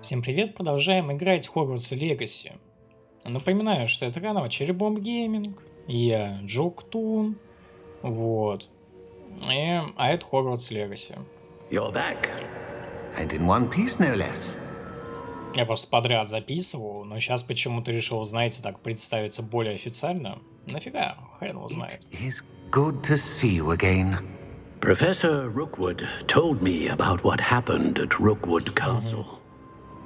Всем привет, продолжаем играть в Hogwarts Legacy. Напоминаю, что это канал cherrybombgaming, я Джоктун, вот, а это Hogwarts Legacy. You're back. And in one piece, no less. Я просто подряд записывал, но сейчас почему-то решил, знаете, так представиться более официально. Нафига, хрен его знает. It is good to see you again. Professor Rookwood told me about what happened at Rookwood Castle.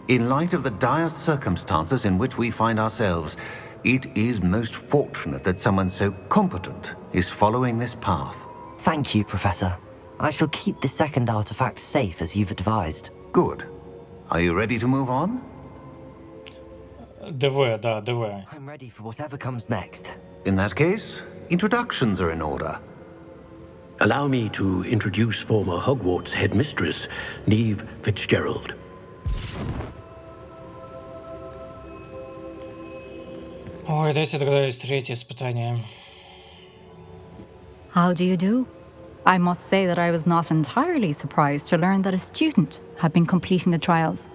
In light of the dire circumstances in which we find ourselves, it is most fortunate that someone so competent is following this path. Thank you, Professor. I shall keep the second artifact safe as you've advised. Good. Are you ready to move on? ДВ, да, ДВ. I'm ready for whatever comes next. In that case, introductions are in order. Allow me to introduce former Hogwarts headmistress, Neve Fitzgerald. Ой, дайте тогда есть третье испытание. How do you do? I must say that I was not entirely surprised to learn that a student had been completing the trials.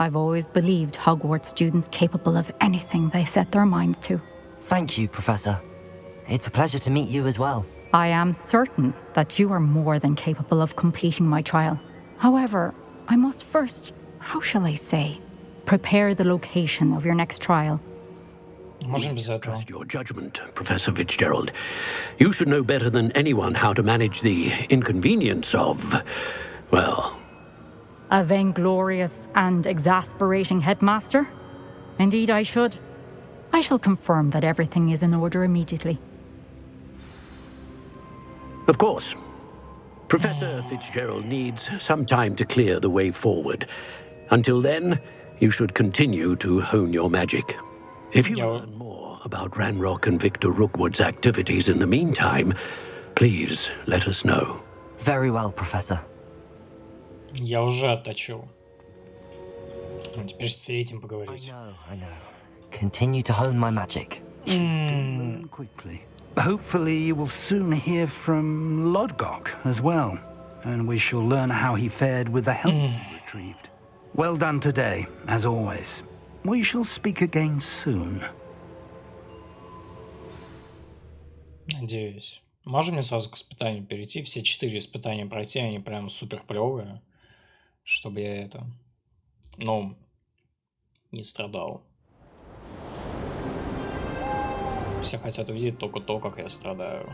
I've always believed Hogwarts students capable of anything they set their minds to. Thank you, Professor. It's a pleasure to meet you as well. I am certain that you are more than capable of completing my trial. However, I must first, how shall I say, prepare the location of your next trial. Можем без этого. Trust your judgment, Professor Fitzgerald. You should know better than anyone how to manage the inconvenience of, well... A vainglorious and exasperating headmaster? Indeed I should. I shall confirm that everything is in order immediately. Of course. Professor Fitzgerald needs some time to clear the way forward. Until then, you should continue to hone your magic. If you learn more about Ranrock and Victor Rookwood's activities in the meantime, please let us know. Very well, Professor. Я уже отточил. Теперь с этим поговорить. I know. Continue to hone my magic. Learn quickly. Hopefully you will soon hear from Lodgok as well, and we shall learn how he fared with the help he retrieved. Well done today, as always. We shall speak again soon. Надеюсь. Можем мне сразу к испытанию перейти? Все 4 испытания пройти, они прям супер клевые. Чтобы я это... Ну... Не страдал. Все хотят увидеть только то, как я страдаю.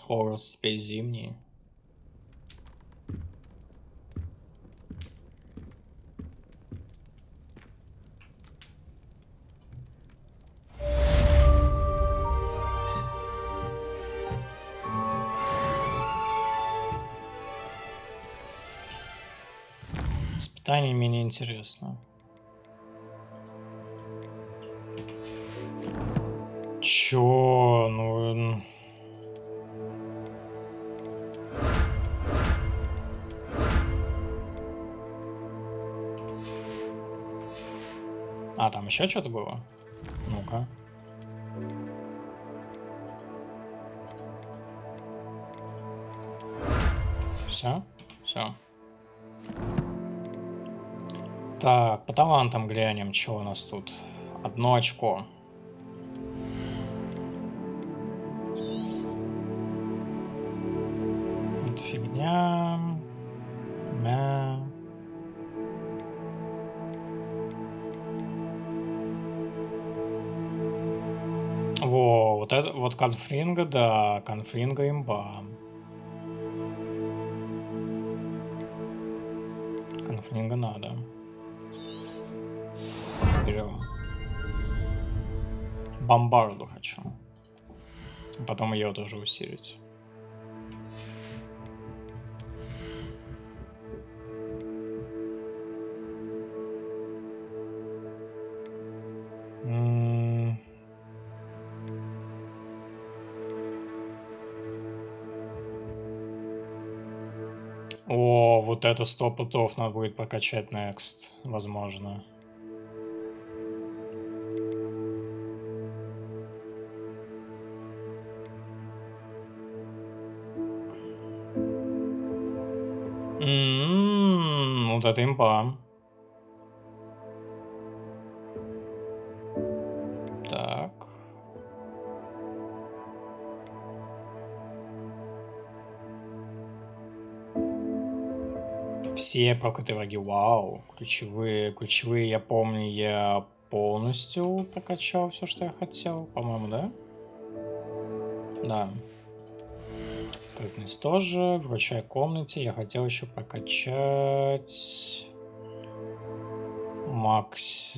Хогвартс теперь зимний. Испытание менее интересно. Чё? Ну... А, там еще что-то было? Ну-ка. Все? Все. Так, по талантам глянем, что у нас тут. 1 очко. Это фигня. Мя. Во, вот это, вот конфринга, да, конфринга имба. Конфринга надо. Берем. Бомбарду хочу. Потом ее тоже усилить. О, вот это 100 путов надо будет прокачать next, возможно. Вот это имба. Так. Все проклятые враги. Вау. Ключевые, я помню, я полностью прокачал все, что я хотел. По-моему, да? Да. Скрытность тоже. В ручной комнате я хотел еще прокачать... Макс...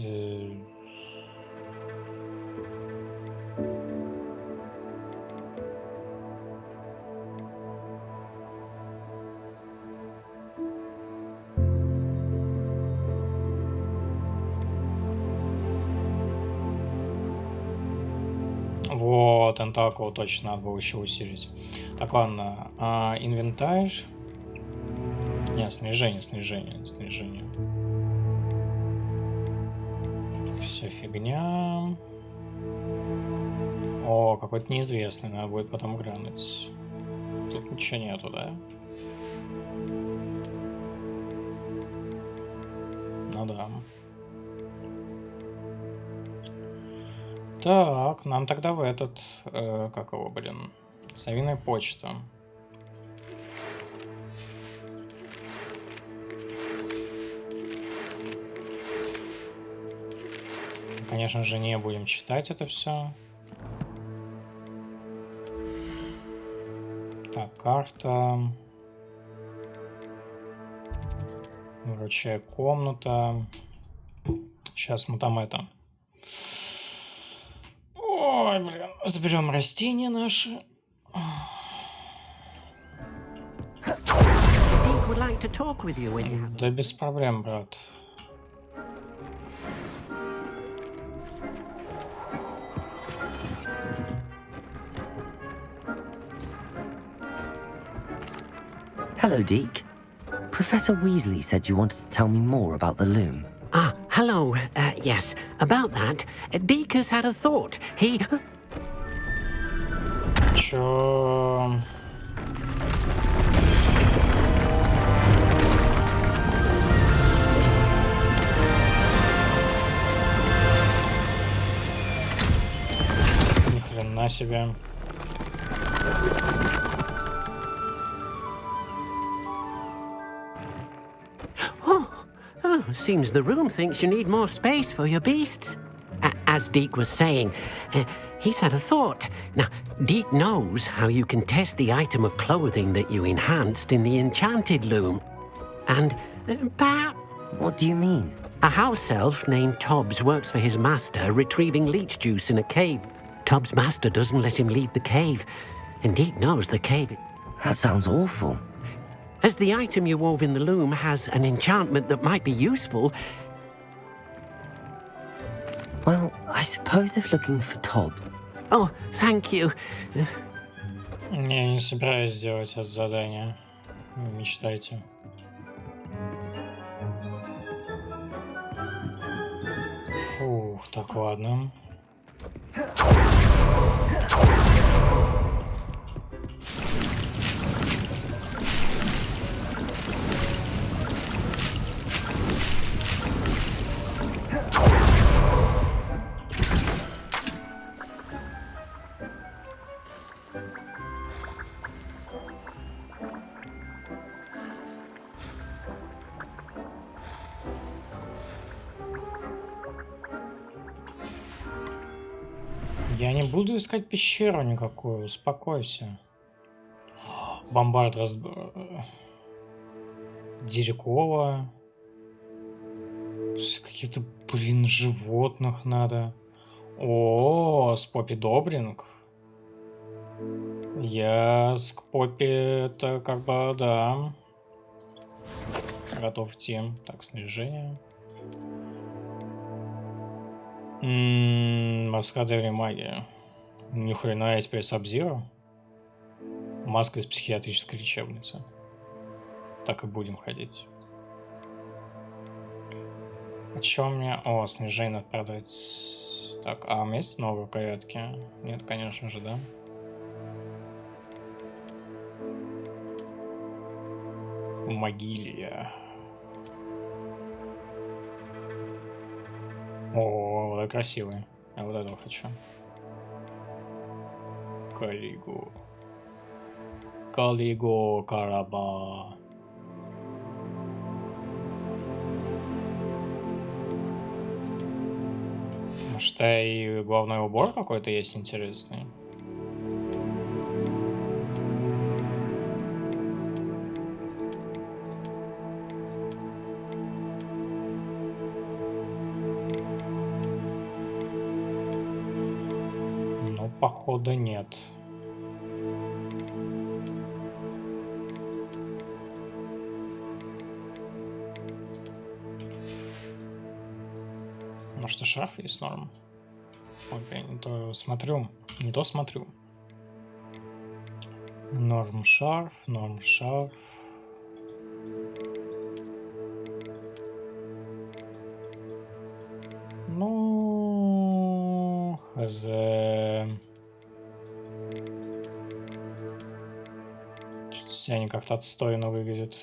Вот, тентакл точно надо было еще усилить. Так, ладно. Инвентарь. Нет, снаряжение. Все фигня. О, какой-то неизвестный. Надо будет потом глянуть. Тут ничего нету, да? Ну да. Так, нам тогда в этот, как его, блин, совиная почта. Конечно же, не будем читать это все. Так, карта. Вручая комната. Сейчас мы там это... Ой, блин, заберем растения наши. Да без проблем, брат. Hello, Deke. Professor Weasley said you wanted to tell me more about the loom. Ah, hello. Yes, about that. Deke has had a thought. He... Чё? Ни хрена себе. Seems the room thinks you need more space for your beasts. As Deke was saying, he's had a thought. Now, Deke knows how you can test the item of clothing that you enhanced in the enchanted loom. And perhaps... What do you mean? A house elf named Tobbs works for his master, retrieving leech juice in a cave. Tobbs' master doesn't let him leave the cave. And Deke knows the cave... That sounds awful. As the item you wove in the loom has an enchantment that might be useful... Well, I suppose if looking for Tobbs... Oh, thank you. Не собираюсь делать это задание. Мечтайте. Фух, так, ладно. Я не буду искать пещеру никакую, успокойся. Бомбард Дирикова. Каких-то, блин, животных надо. О, с Поппи Добринг. Я с Поппи это как бы, да. Готов идти. Так, снаряжение. Морская древняя магия. Ни хрена, я теперь Саб-Зиро. Маска из психиатрической лечебницы. так и будем ходить. А чё у меня? О, снижение надо продать. Так, а у меня есть много в порядке? Нет, конечно же, да. Могилья. О, вот это красивый. Я вот этого хочу. Калиго. Калиго Караба. Может, и главный убор какой-то есть интересный? Ну, походу, нет. Может, и шарф есть норм? Окей, не то смотрю. Не то смотрю. Норм шарф, норм шарф. Ну, хз. Что-то все они как-то отстойно выглядят.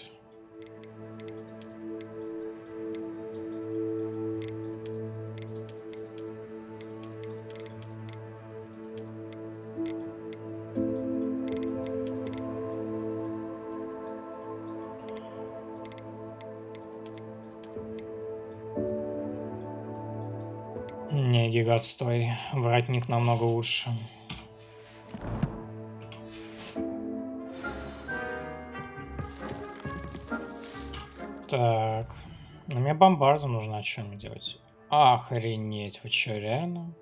Не, гигат, стой. Воротник намного лучше. Так. Ну, мне бомбарда нужно, что мне делать? Охренеть, вы чё, реально?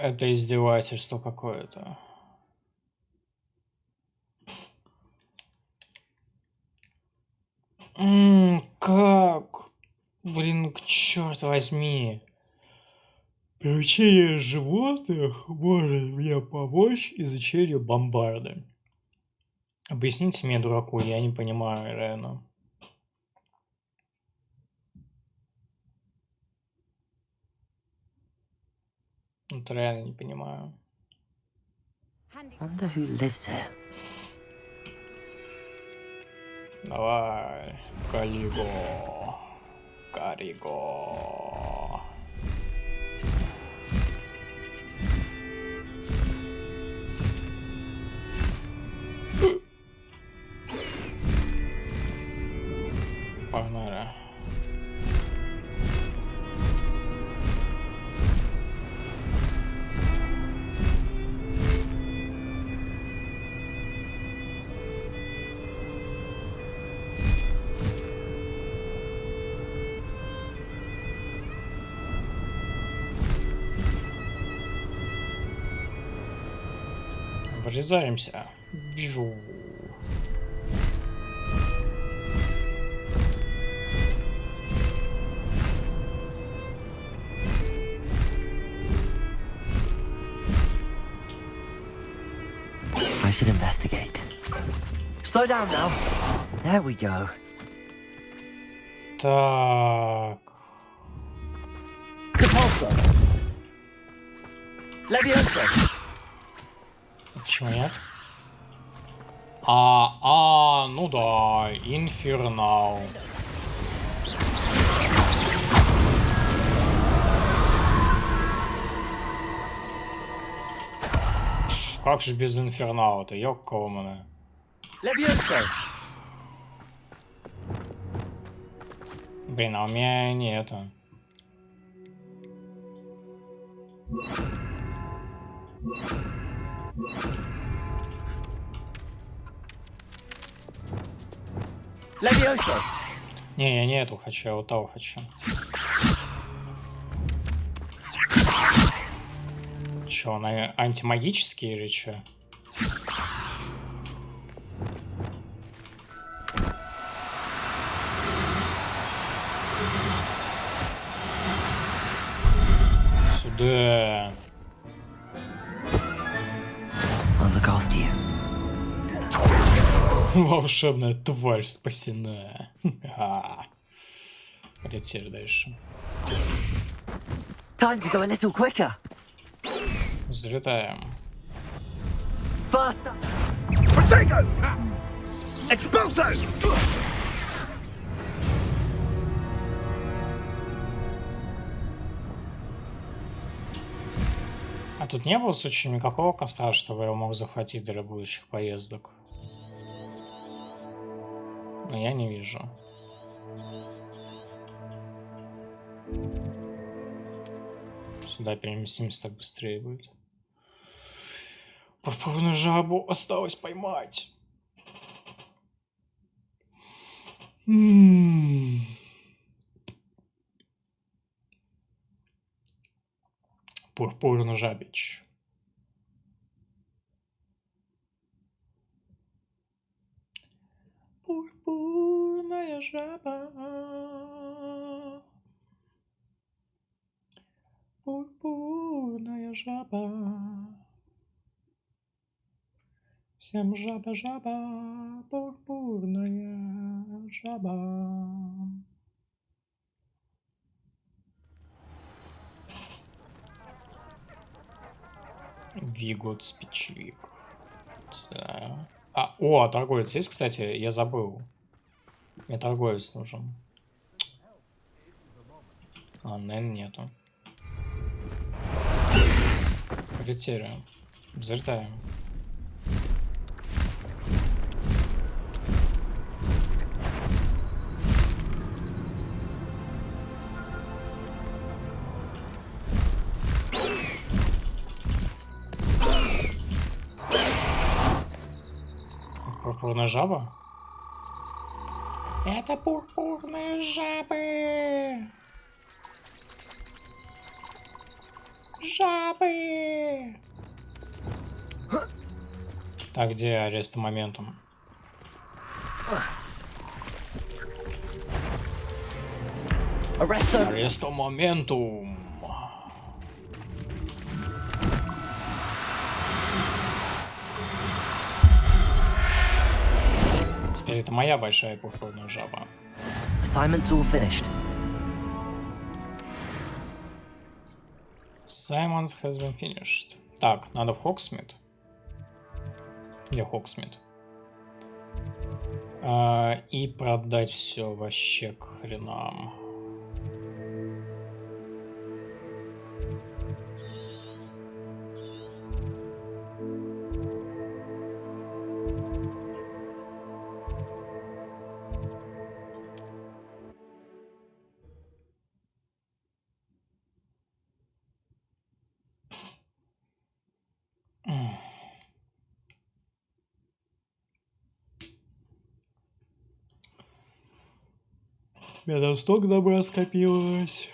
Это издевательство какое-то. Как? Блин, черт возьми. Приучение животных может мне помочь изучению бомбарды. Объясните мне, дураку, я не понимаю, реально. Вот реально не понимаю. Wonder who lives here. Давай, Калиго. Кариго. Погнали. Врезаемся. Бжу. I should investigate. Slow down now. There we go. Так. Repulsor. Leviosa. Почему нет? Ну да, Инфернал. Как же без Инфернала-то, ёкколмана. Leviosa. Блин, а у меня не это. Leviosa. Не, я не эту хочу, я вот того хочу. Чё, она антимагические или чё? Да. I'll look after you. Волшебная тварь спасена. Полетели дальше. Time to go a little quicker. Взлетаем. Faster. Protego! Expulso! А тут не было случая никакого костра, чтобы я мог захватить для будущих поездок? Но я не вижу. Сюда переместимся, так быстрее будет. Пурпурную жабу осталось поймать. Пурпурный жабич. Пурпурная жаба. Пурпурная жаба. Всем жаба-жаба, пурпурная жаба. Вигот спичвик. Да. О, торговец есть, кстати, я забыл. Мне торговец нужен. Наверное, нету. Полетели. Взлетаем. Пурпурная жаба? Это пурпурные жабы! Жабы! Так, где арест моментум? Арест моментум! Теперь это моя большая пурпурная жаба. Assignment's all finished. Simon's has been finished. Так, надо в Хоксмит. Где Хоксмит? И продать все вообще к хренам. У меня там столько добра скопилось.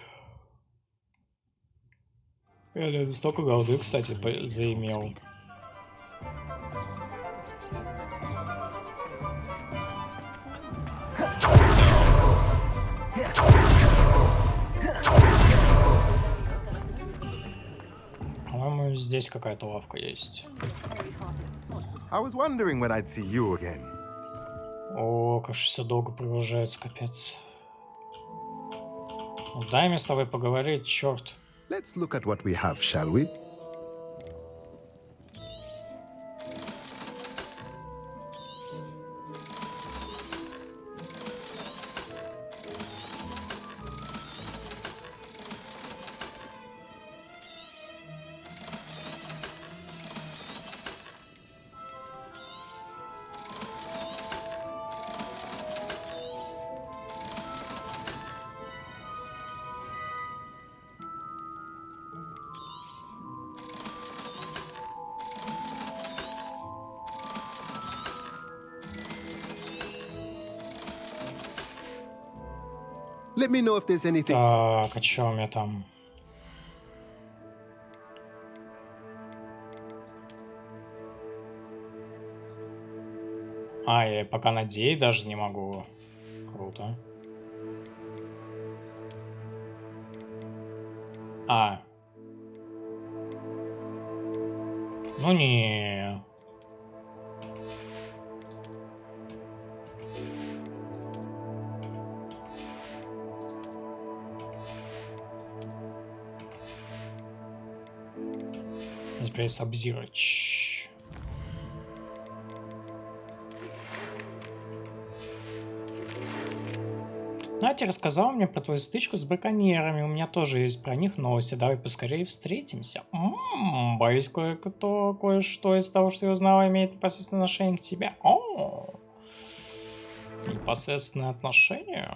Я столько голды, кстати, заимел. По-моему, здесь какая-то лавка есть. I was wondering when I'd see you again. О, как же все долго продолжается, капец. Ну, дай мне с тобой поговорить, черт. Let's look at what we have, shall we? Let me know if there's anything. Так, а чё у меня там? Я пока надеюсь даже не могу. Круто. Ну не. Теперь сабзирач. Натя рассказал мне про твою стычку с браконьерами. У меня тоже есть про них новости. Давай поскорее встретимся. Боюсь, кое-что из того, что я узнала, имеет непосредственное отношение к тебе. О, непосредственное отношение.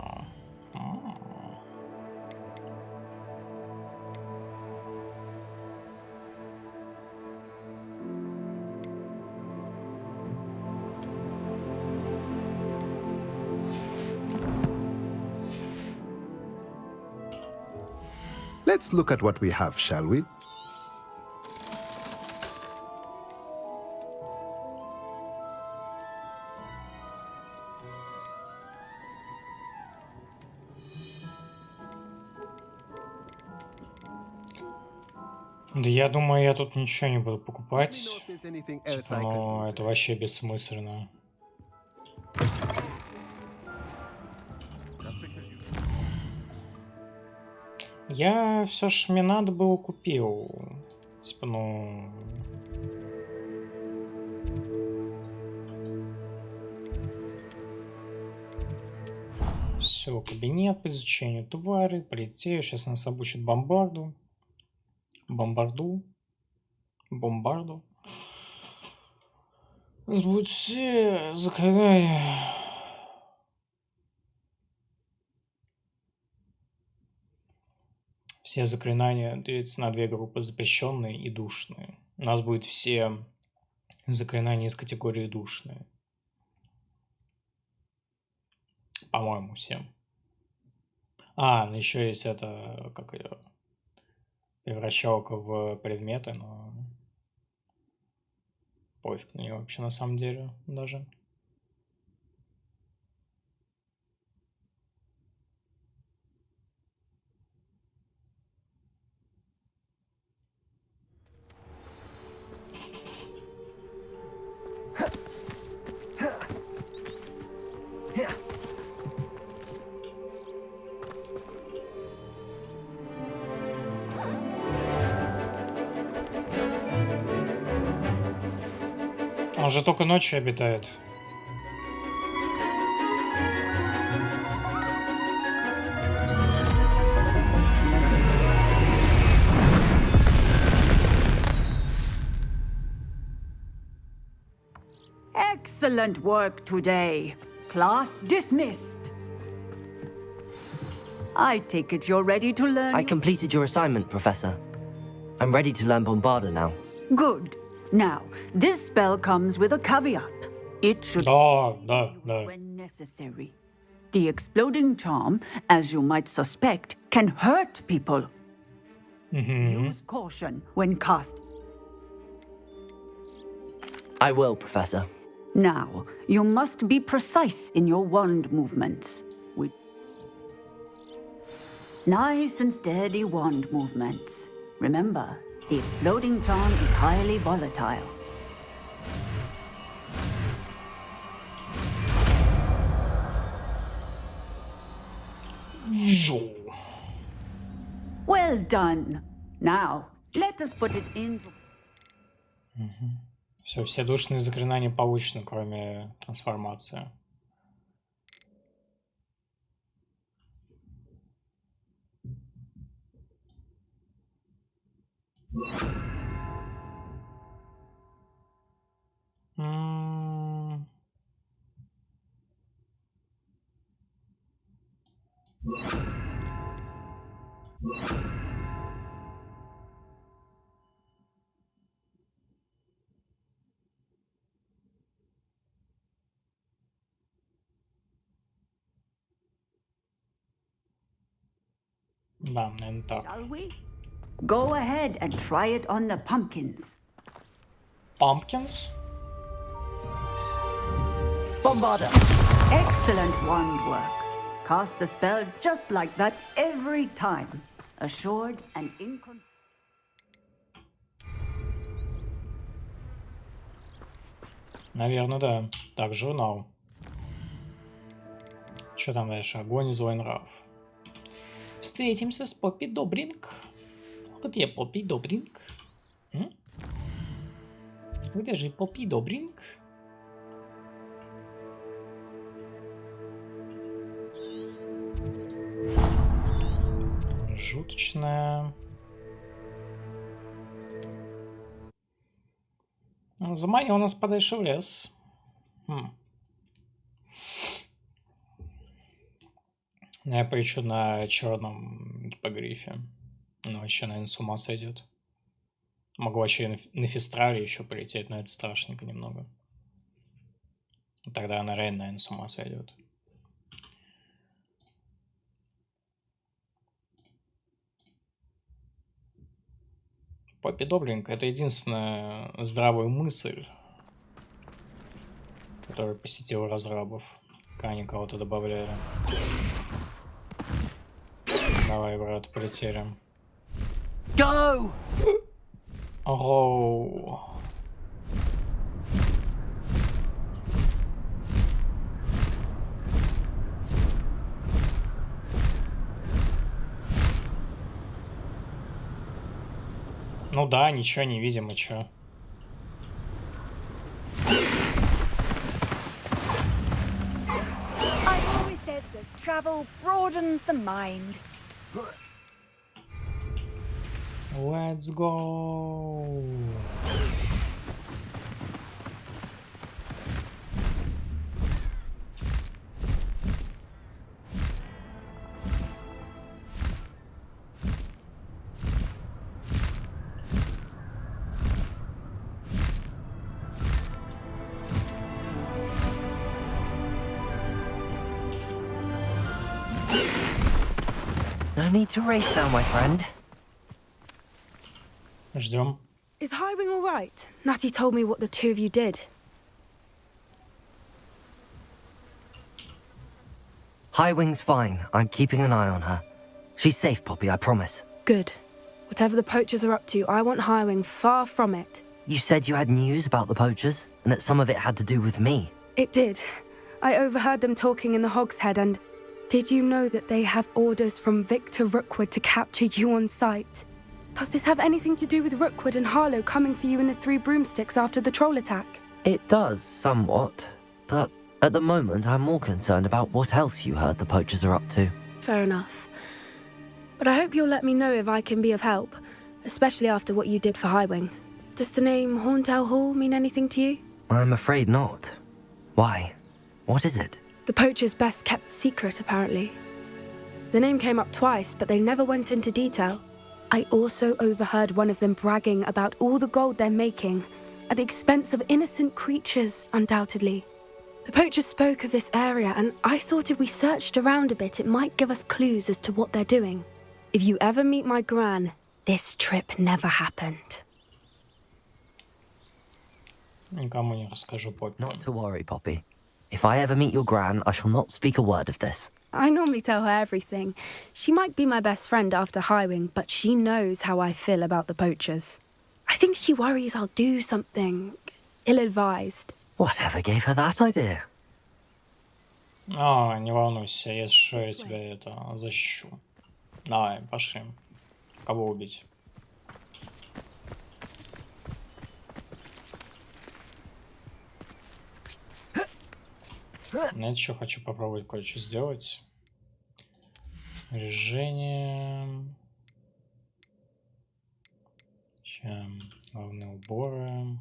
Let's look at what we have, shall we? Да я думаю, я тут ничего не буду покупать. Типа, ну, это вообще бессмысленно. Я все ж мне надо было купил. Типа, ну... Все, кабинет по изучению твари. Полетели. Сейчас нас обучат бомбарду. Бомбарду. У нас будут все заклинания. Все заклинания делятся на две группы: запрещенные и душные. У нас будет все заклинания из категории душные. По-моему, все. А, ну еще есть это, как ее, превращалка в предметы, но пофиг на нее вообще на самом деле даже. Он же только ночью обитает. Excellent work today. Class dismissed. I take it you're ready to learn. I completed your assignment, Professor. I'm ready to learn Bombarda now. Good. Now, this spell comes with a caveat. It should Да. when necessary. The exploding charm, as you might suspect, can hurt people. Use caution when cast. I will, Professor. Now, you must be precise in your wand movements. Nice and steady wand movements. Remember, the exploding charm is highly volatile. Well done. Now, let us put it into... Все душные заклинания получены, кроме трансформации. Да, наверное, так. Shall we? Go ahead and try it on the pumpkins. Pumpkins? Bombarda. Excellent wand work. Cast the spell just like that every time. Assured and Наверное, да. Так, журнал. Что там дальше? Огонь и злой нрав. Встретимся с Поппи Добринг. Где Поппи Добринг? Где же Поппи Добринг? Жуточная. Заманил нас подальше в лес. Я поищу на черном гипогрифе. Ну, вообще, наверное, с ума сойдет. Могу вообще на фестрале еще полететь, но это страшненько немного. Тогда она реально, наверное, с ума сойдет. Поппи Добринг — это единственная здравая мысль, которая посетила разрабов. Когда они кого-то добавляли. Давай, брат, полетели. Go! Оу. Ну да, ничего не видим, и чё? I always said that travel broadens the mind. Let's go. No need to race now, my friend. Ждем. Is Highwing all right? Natty told me what the two of you did. Highwing's fine. I'm keeping an eye on her. She's safe, Poppy, I promise. Good. Whatever the poachers are up to, I want Highwing far from it. You said you had news about the poachers, and that some of it had to do with me. It did. I overheard them talking in the Hogshead, and did you know that they have orders from Victor Rookwood to capture you on sight? Does this have anything to do with Rookwood and Harlow coming for you in the Three Broomsticks after the troll attack? It does, somewhat. But at the moment, I'm more concerned about what else you heard the poachers are up to. Fair enough. But I hope you'll let me know if I can be of help, especially after what you did for Highwing. Does the name Horntail Hall mean anything to you? I'm afraid not. Why? What is it? The poacher's best kept secret, apparently. The name came up twice, but they never went into detail. I also overheard one of them bragging about all the gold they're making, at the expense of innocent creatures, undoubtedly. The poacher spoke of this area, and I thought if we searched around a bit, it might give us clues as to what they're doing. If you ever meet my gran, this trip never happened. Никому не расскажу, Поппи. Not to worry, Poppy. If I ever meet your gran, I shall not speak a word of this. I normally tell her everything. She might be my best friend after Highwing, but she knows how I feel about the poachers. I think she worries I'll do something ill-advised. Whatever gave her that idea? Не волнуйся, если что, я тебя это защищу. Давай, пошли. Кого убить? Я еще хочу попробовать кое-что сделать. Снаряжение. Сейчас главные уборы.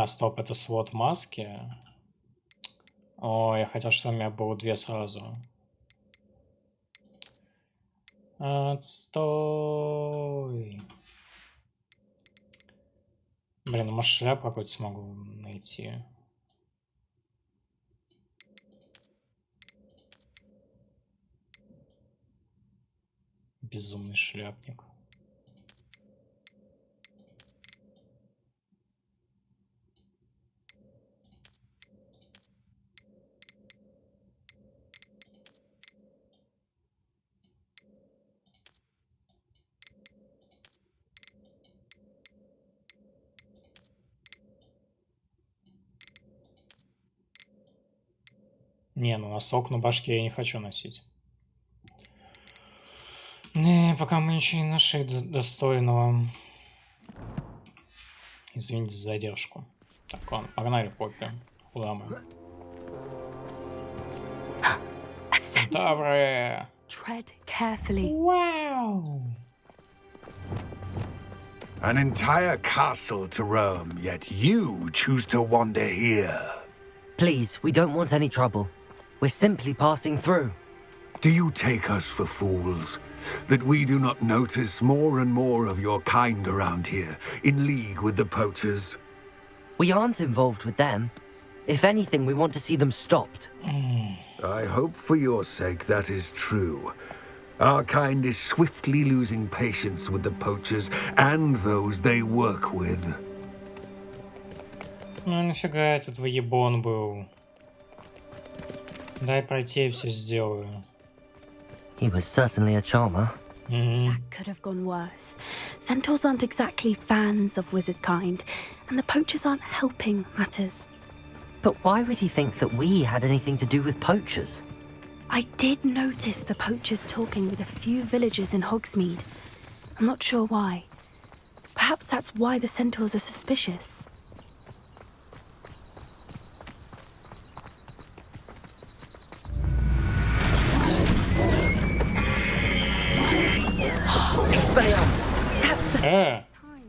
Стоп, это слот маски. О, я хотел, чтобы у меня было две сразу. Отстой. Блин, может шляпу какую-то смогу найти. Безумный шляпник. Не, ну носок на башке я не хочу носить. Не, пока мы еще не нашли достойного. Извините за задержку. Так, ладно, погнали, Поппи. Куда мы? Доброе! Tread carefully. Wow! An entire castle to roam, yet you choose to wander here. Please, we don't want any trouble. We're simply passing through. Do you take us for fools? That we do not notice more and more of your kind around here, in league with the poachers? We aren't involved with them. If anything, we want to see them stopped. I hope for your sake that is true. Our kind is swiftly losing patience with the poachers and those they work with. Ну нафига этот выебон был? Дай пройти, я все сделаю. He was certainly a charmer. That could have gone worse. Centaurs aren't exactly fans of wizard kind, and the poachers aren't helping matters. But why would he think that we had anything to do with poachers? I did notice the poachers talking with a few villagers in Hogsmeade. I'm not sure why. Perhaps that's why the centaurs are suspicious. Expelliarmus! That's the time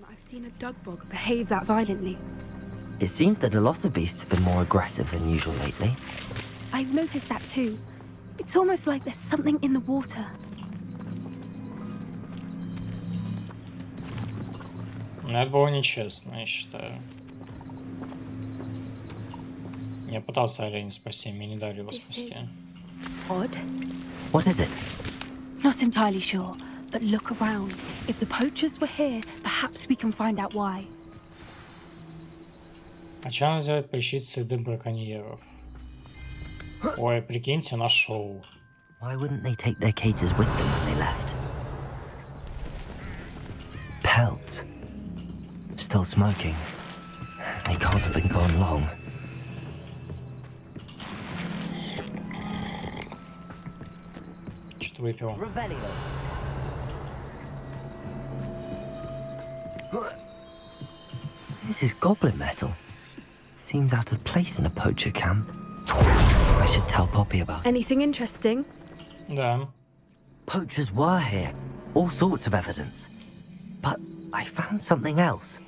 I've seen a dugbog behave that violently. It seems that a lot of beasts have been more aggressive than usual lately. I've noticed that too. It's almost like there's something in the water. Это было нечестно, я считаю. Я пытался оленя спасти, мне не дали его спасти. Odd. What is it? Not entirely sure, but look around. If the poachers were here, perhaps we can find out why. А что надо сделать? Поищите следы браконьеров. Ой, прикиньте, нашел. Why wouldn't they take their cages with them when they left? Pelts. Still smoking. They can't have been gone long. Что-то выпил. This is goblin metal. Seems out of place in a poacher camp. I should tell Poppy about it. Anything interesting? Да. Poachers were here. All sorts of evidence. But I found something else.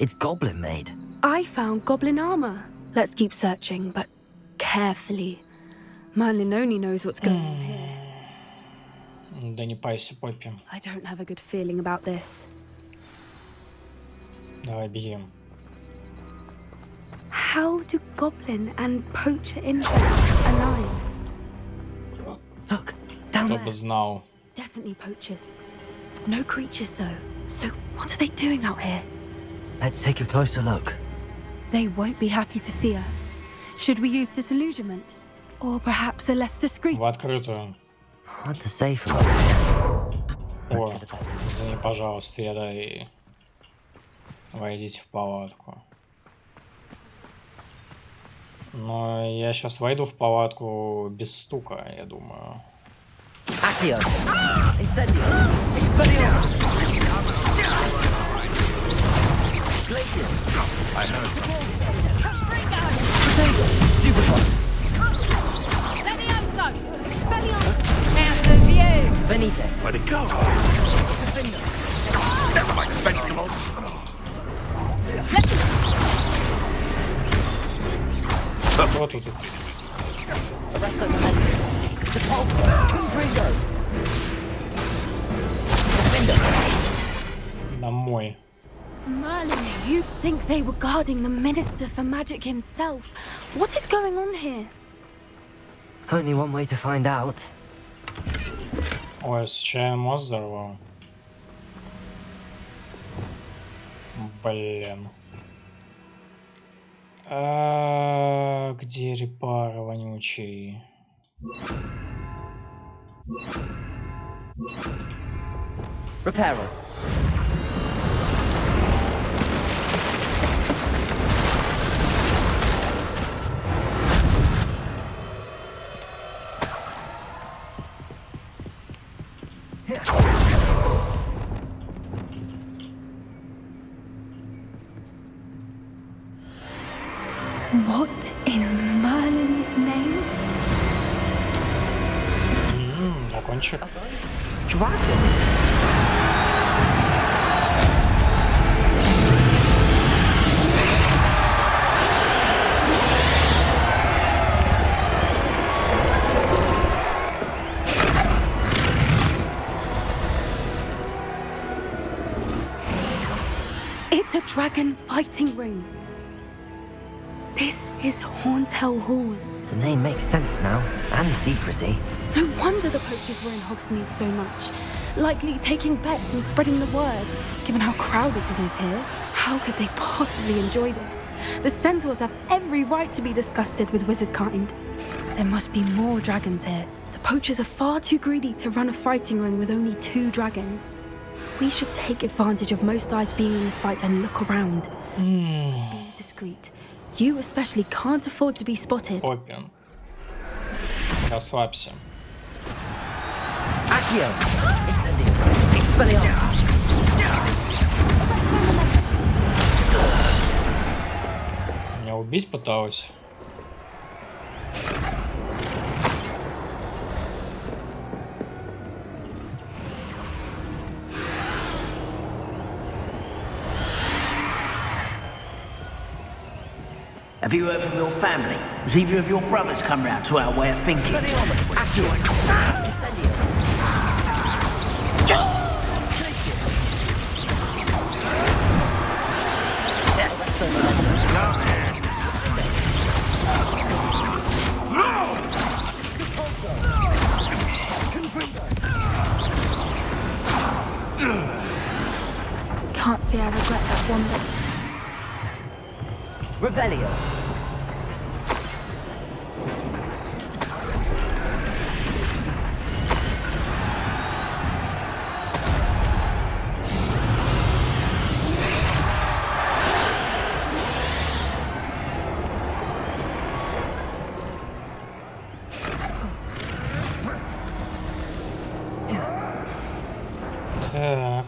It's goblin made. I found goblin armor. Let's keep searching, but carefully. Merlin only knows what's going on here. Да не пайся, Поппи. I don't have a good feeling about this. Давай, бегим. How do goblin and poacher interests align? Look, down Кто there. бы знал. Definitely poachers. No creatures though. So what are they doing out here? Let's take a closer look. They won't be happy to see us. Should we use disillusionment? Or perhaps a less discreet... В открытую. Hard to say from over here. О, извини, пожалуйста, я дай. Войдите в палатку. Но я сейчас войду в палатку без стука, я думаю. Accio! Incendio! Expelliarmus! Glacius! I heard something. Stupid one! Venite! Where'd it go? Never mind, Spence, come on. Вот тут. Arresto momentum! Depulso! Confringo! Домой. Merlin, you'd think they were guarding the Minister for Magic himself. What is going on here? Only one way to find out. Ой, случайно мозг взорвал. Блин. Где репары вонючий? Reparo. What in Merlin's name? Дракончик. Dragons? It's a dragon fighting ring. This is Horntail Hall. The name makes sense now, and the secrecy. No wonder the poachers were in Hogsmeade so much. Likely taking bets and spreading the word. Given how crowded it is here, how could they possibly enjoy this? The centaurs have every right to be disgusted with wizard kind. There must be more dragons here. The poachers are far too greedy to run a fighting ring with only 2 dragons. We should take advantage of most eyes being in the fight and look around. Be discreet. You especially can't afford to be spotted. Поппи. Расслабься. Accio! Incendio! Expelliarmus! Меня убить пыталась. Have you heard from your family? Has either of your brothers come round to our way of thinking? Can't say I regret that one bit. Revelio! Так.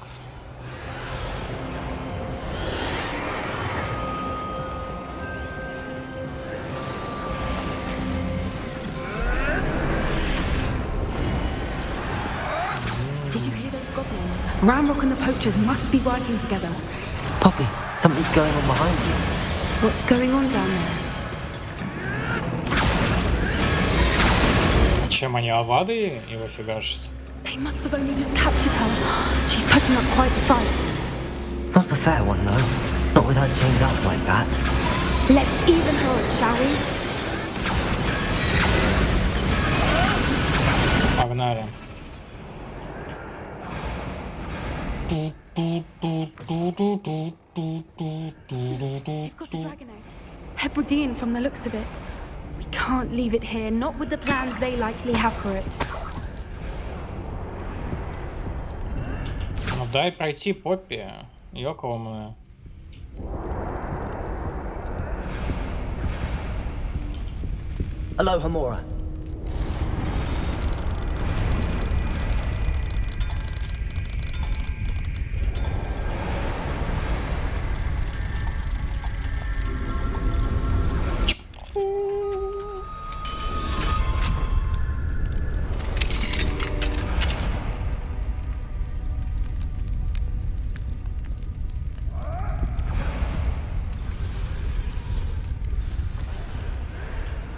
Did you hear those goblins? Ramrock and the poachers must be working together. Poppy, something's going on behind you. What's going on down there? Чем они авады его фигашат? They must have only just captured her. She's putting up quite the fight. Not a fair one, though. Not with her chained up like that. Let's even her up, shall we? Погнали. They've got a dragon egg. Hebridean from the looks of it. We can't leave it here, not with the plans they likely have for it. Ну дай пройти Поппи. Ёкаломная. Aloha, Mora.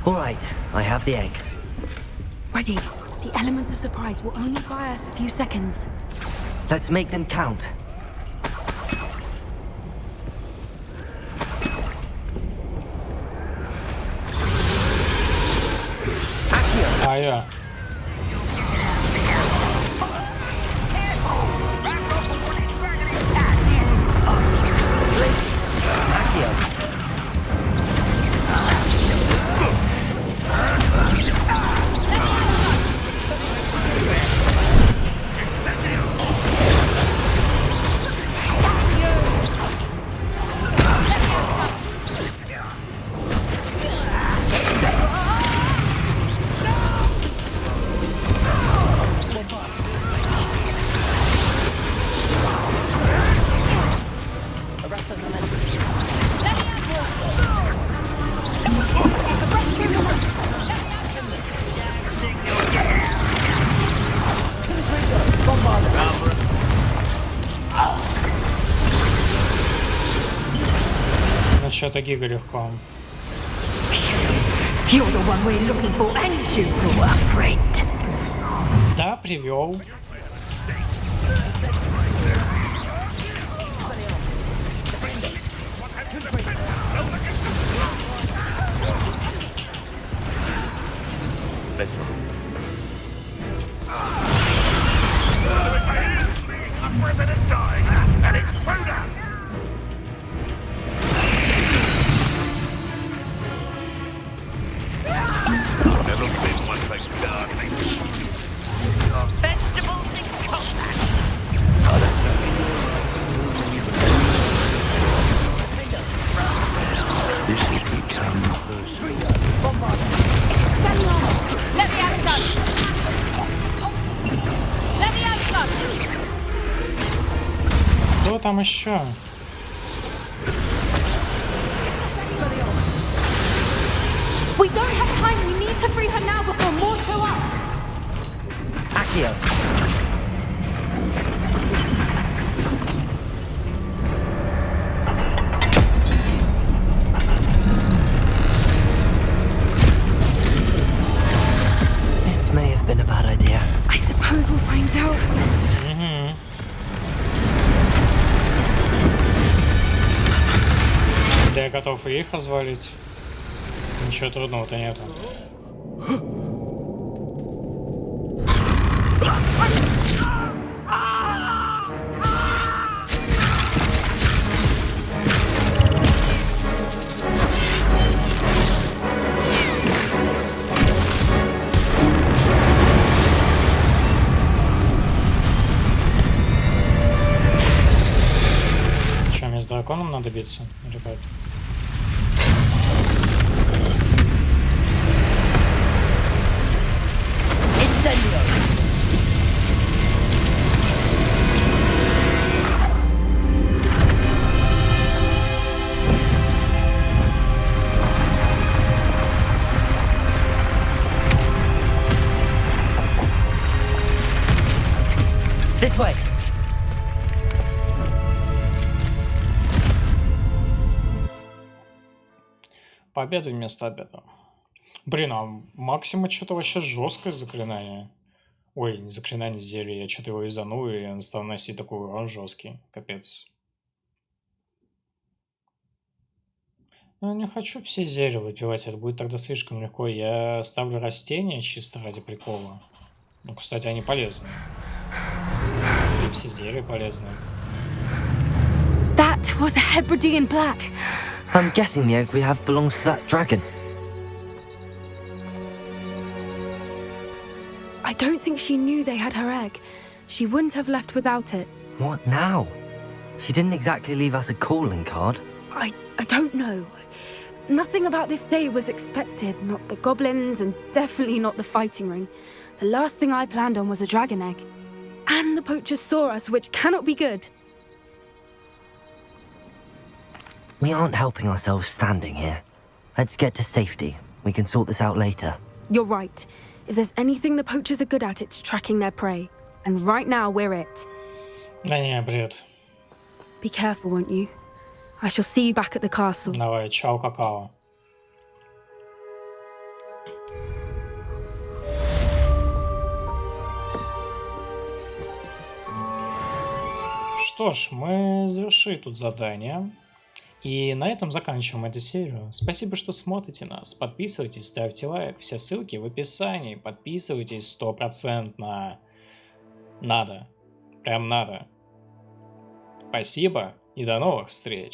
All right, I have the egg. Ready. The element of surprise will only buy us a few seconds. Let's make them count. А я. Вообще-то гига легко. Да, привел. Кто там еще? We don't have time. We need to free her now before more show up. Accio. This may have been a bad idea. I suppose we'll find out. Да, я готов и их развалить. Ничего трудного-то нету. Что, мне с драконом надо биться, ребят? This way. Победа вместо обеда. Блин, а максима что-то вообще жесткое заклинание. Ой, не заклинание, зелье. Я что-то его изанул, и он стал носить такой урон жесткий. Капец. Ну, я не хочу все зелья выпивать, это будет тогда слишком легко. Я ставлю растения чисто ради прикола. Ну, кстати, они полезны. И все зелья полезны. That was a Hebridean black. I'm guessing the egg we have belongs to that dragon. I don't think she knew they had her egg. She wouldn't have left without it. What now? She didn't exactly leave us a calling card. I don't know. Nothing about this day was expected. Not the goblins, and definitely not the fighting ring. The last thing I planned on was a dragon egg. And the poachers saw us, which cannot be good. We aren't helping ourselves standing here. Let's get to safety. We can sort this out later. You're right. If there's anything the poachers are good at, it's tracking their prey. And right now, we're it. Да не, бред. Be careful, won't you? I shall see you back at the castle. Давай, чао, какао. Что ж, мы завершили тут задание. И на этом заканчиваем эту серию. Спасибо, что смотрите нас. Подписывайтесь, ставьте лайк. Все ссылки в описании. Подписывайтесь 100%. Надо. Прям надо. Спасибо и до новых встреч.